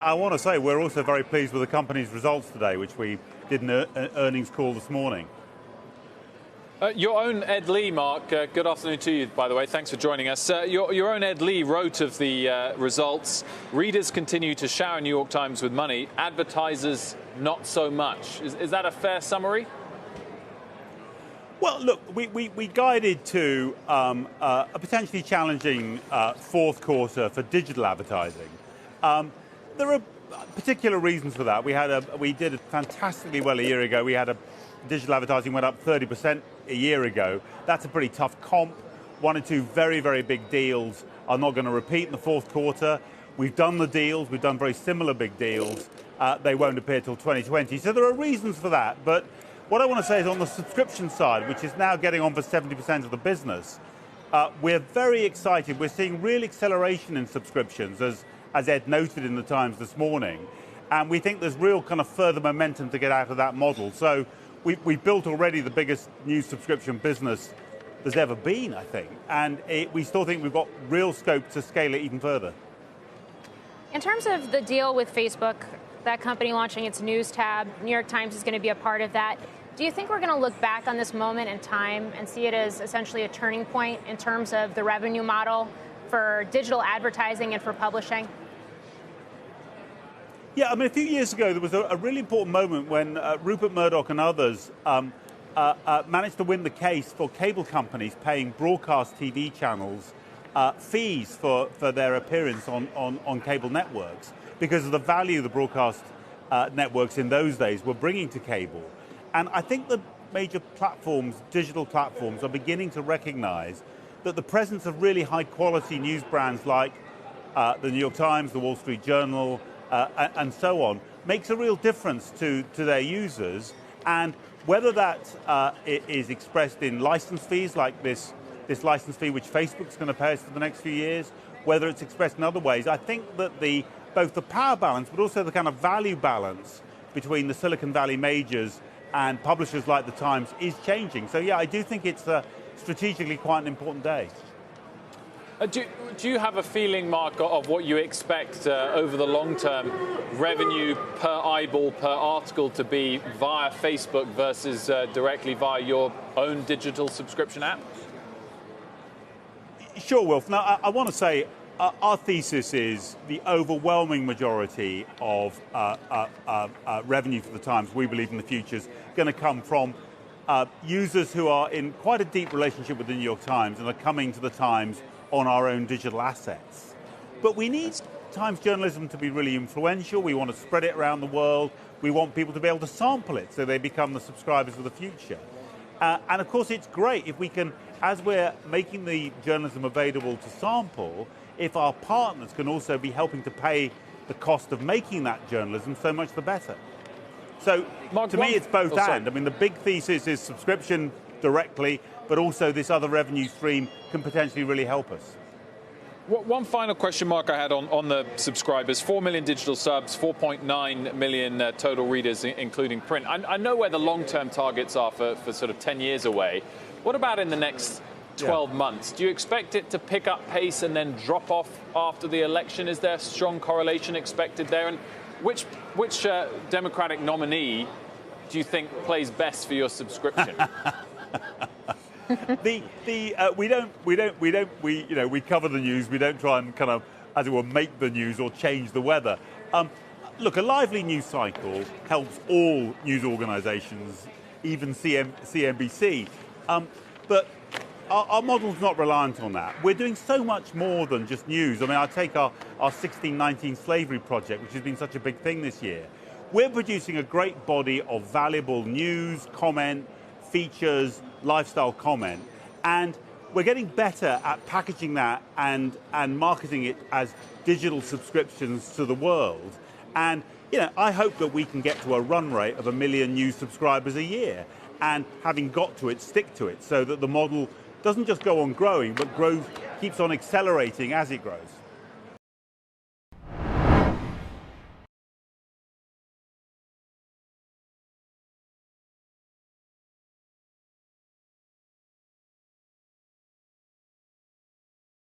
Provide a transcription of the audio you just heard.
I want to say we're also very pleased with the company's results today, which we did in an earnings call this morning. Your own Ed Lee, Mark, good afternoon to you, by the way. Thanks for joining us. Your own Ed Lee wrote of the results. Readers continue to shower New York Times with money. Advertisers, not so much. Is that a fair summary? Well, look, we guided to a potentially challenging fourth quarter for digital advertising. There are particular reasons for that. We did it fantastically well a year ago. Digital advertising went up 30% a year ago. That's a pretty tough comp. One or two very, very big deals are not going to repeat in the fourth quarter. We've done the deals. We've done very similar big deals. They won't appear till 2020. So there are reasons for that. But what I want to say is on the subscription side, which is now getting on for 70% of the business, we're very excited. We're seeing real acceleration in subscriptions, as Ed noted in the Times this morning. And we think there's real kind of further momentum to get out of that model. So we've built already the biggest news subscription business there's ever been, I think. And we still think we've got real scope to scale it even further. In terms of the deal with Facebook, that company launching its news tab, New York Times is going to be a part of that. Do you think we're going to look back on this moment in time and see it as essentially a turning point in terms of the revenue model for digital advertising and for publishing? Yeah, I mean, a few years ago, there was a really important moment when Rupert Murdoch and others managed to win the case for cable companies paying broadcast TV channels fees for their appearance on cable networks because of the value the broadcast networks in those days were bringing to cable. And I think the major platforms, digital platforms, are beginning to recognize that the presence of really high-quality news brands like the New York Times, the Wall Street Journal, and so on, makes a real difference to their users. And whether that is expressed in license fees, like this license fee which Facebook's going to pay us for the next few years, whether it's expressed in other ways, I think that both the power balance but also the kind of value balance between the Silicon Valley majors and publishers like the Times is changing. So yeah, I do think it's strategically quite an important day. Do you have a feeling, Mark, of what you expect over the long term revenue per eyeball, per article to be via Facebook versus directly via your own digital subscription app? Sure, Wilf. Now, I want to say our thesis is the overwhelming majority of revenue for the Times, we believe in the future, is going to come from users who are in quite a deep relationship with the New York Times and are coming to the Times on our own digital assets. But we need Times journalism to be really influential. We want to spread it around the world. We want people to be able to sample it so they become the subscribers of the future. And of course, it's great if we can, as we're making the journalism available to sample, if our partners can also be helping to pay the cost of making that journalism, so much the better. So Mark, to me, it's both and. I mean, the big thesis is subscription directly, but also this other revenue stream can potentially really help us. One final question, Mark, I had on the subscribers. 4 million digital subs, 4.9 million total readers, including print. I know where the long-term targets are for sort of 10 years away. What about in the next 12 months? Do you expect it to pick up pace and then drop off after the election? Is there a strong correlation expected there? And which Democratic nominee do you think plays best for your subscription? We cover the news. We don't try and kind of, as it were, make the news or change the weather. Look, a lively news cycle helps all news organizations, even CNBC. But our model's not reliant on that. We're doing so much more than just news. I mean, I take our 1619 slavery project, which has been such a big thing this year. We're producing a great body of valuable news, comment, features, lifestyle comment, and we're getting better at packaging that and marketing it as digital subscriptions to the world. And I hope that we can get to a run rate of 1 million new subscribers a year, and having got to it, stick to it, so that the model doesn't just go on growing, but keeps on accelerating as it grows.